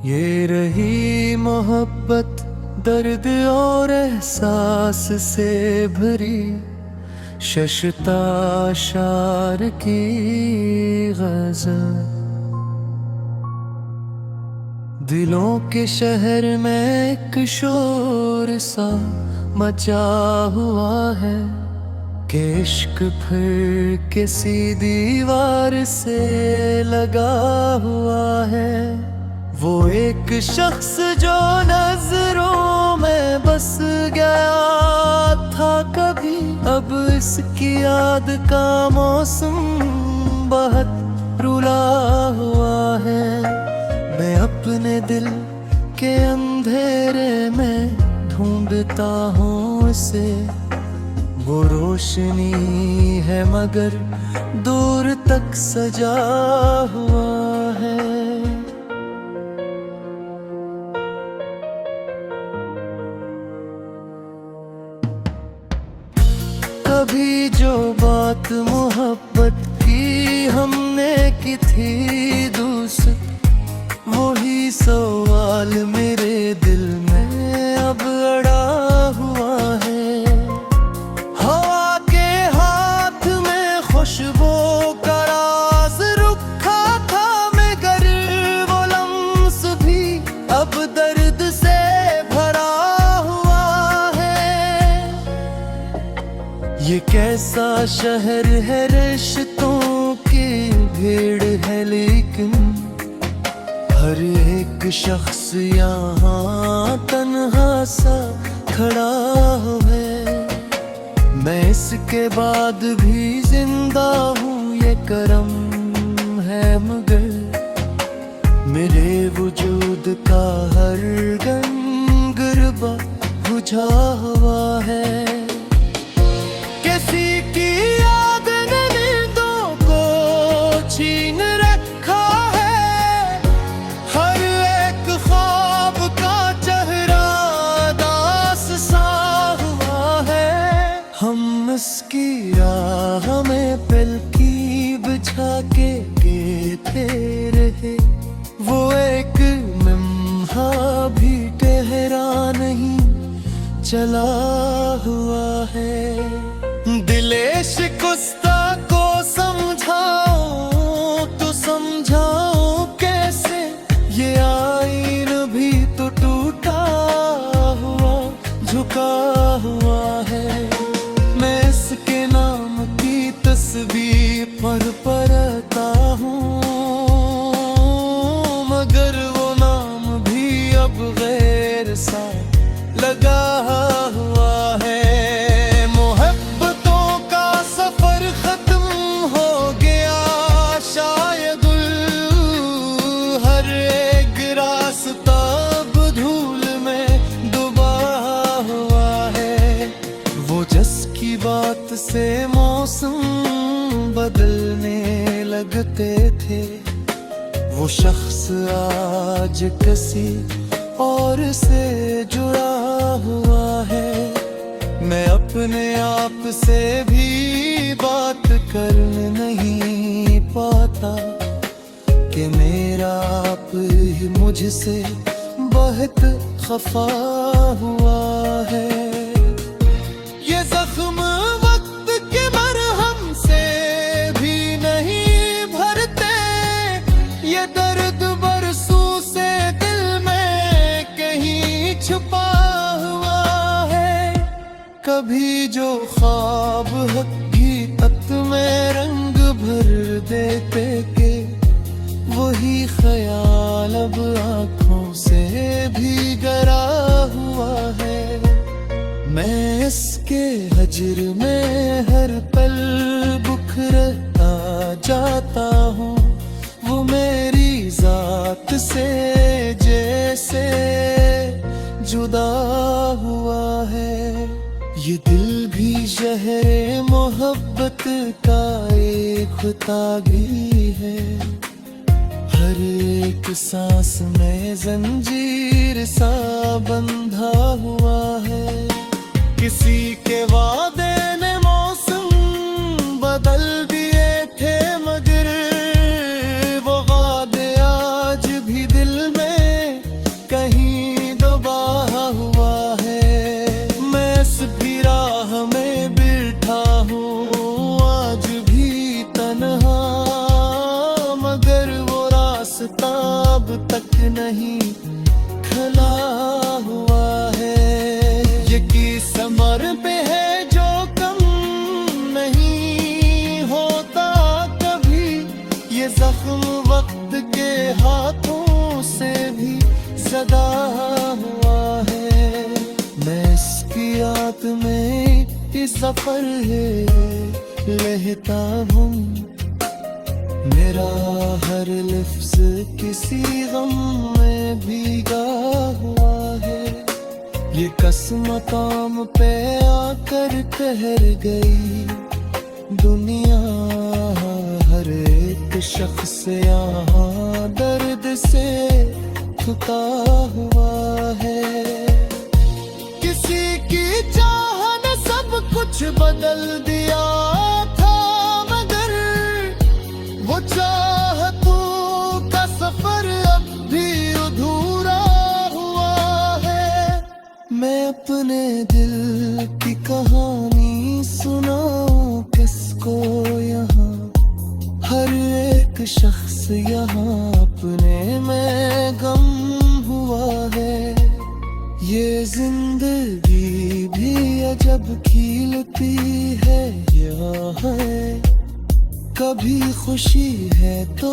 ये रही मोहब्बत दर्द और एहसास से भरी, शशता शार की गज़ल। दिलों के शहर में एक शोर सा मचा हुआ है कि इश्क फिर किसी दीवार से लगा हुआ है। वो एक शख्स जो नजरों में बस गया था कभी, अब इसकी याद का मौसम बहुत रुला हुआ है। मैं अपने दिल के अंधेरे में ढूंढता हूँ इसे, वो रोशनी है मगर दूर तक सजा हुआ है। कभी जो बात मोहब्बत की हमने की थी दूसरी, वही सवाल मेरे दिल में अब अड़ा हुआ है। हवा के हाथ में खुशबू का राज रुखा था, मगर वो लम्स भी अब दर्द से भरा हुआ है। ये कैसा शहर है, रिश्तों की भीड़ है, लेकिन हर एक शख्स यहाँ तन्हा सा खड़ा है। मैं इसके बाद भी जिंदा हूँ, ये करम है, मगर मेरे वजूद का हर गम गिरबा बुझा हुआ है। किसी की याद ने नींदों को छीन रखा है, हर एक ख्वाब का चेहरा दास सा हुआ है। हम इसकी राह में पलकी बिछा के थे रहे, वो एक लम्हा भी ठहरा नहीं चला हुआ है। दिले शिकस्ता को समझाऊं तो समझाऊं कैसे, ये आईन भी तो टूटा हुआ झुका हुआ है। मैं इसके नाम की तस्वीर पर पढ़ता हूँ, मगर वो नाम भी अब गैर सा लगा हुआ है। मोहब्बतों का सफर खत्म हो गया शायद, हर एक रास्ता अब धूल में डूबा हुआ है। वो जिसकी बात से मौसम बदलने लगते थे, वो शख्स आज किसी और से जुड़ा हुआ है। मैं अपने आप से भी बात कर नहीं पाता कि मेरा आप ही मुझसे बहुत खफा हुआ है। ये जख्म वक्त के मरहम से भी नहीं भरते, ये दर्द बरसों से दिल में कहीं छुपा हुआ है। कभी जो ख्वाब हकीकत में रंग भर देते के, वही ख्याल अब आँखों से भी गरा हुआ है। मैं इसके हजर में हर पल बुखरता जाता हूँ, वो मेरी जात से जैसे जुदा हुआ है। ये दिल भी शहर मोहब्बत का एक तागी है, हर एक सांस में जंजीर सा बंधा हुआ है। किसी के वादे ने मौसम बदल दिए थे, मगर वो वादे आज भी दिल में तक नहीं खला हुआ है। ये किस समर पे है जो कम नहीं होता कभी, ये जख्म वक्त के हाथों से भी सदा हुआ है। मैं इसकी याद में इस सफर है लेता हूँ, मेरा हर लफ्ज किसी गम में भीगा हुआ है। ये कसम मकाम पे आकर ठहर गई दुनिया, हर एक शख्स यहाँ दर्द से थका हुआ है। किसी की चाह ने सब कुछ बदल दिया था, मगर वो चाहतों का सफर अब भी अधूरा हुआ है। मैं अपने दिल की कहानी सुनाऊं किसको यहाँ, हर एक शख्स यहाँ अपने में गम हुआ है। ये जिंदगी भी अजब खिलती है यहाँ है, कभी खुशी है तो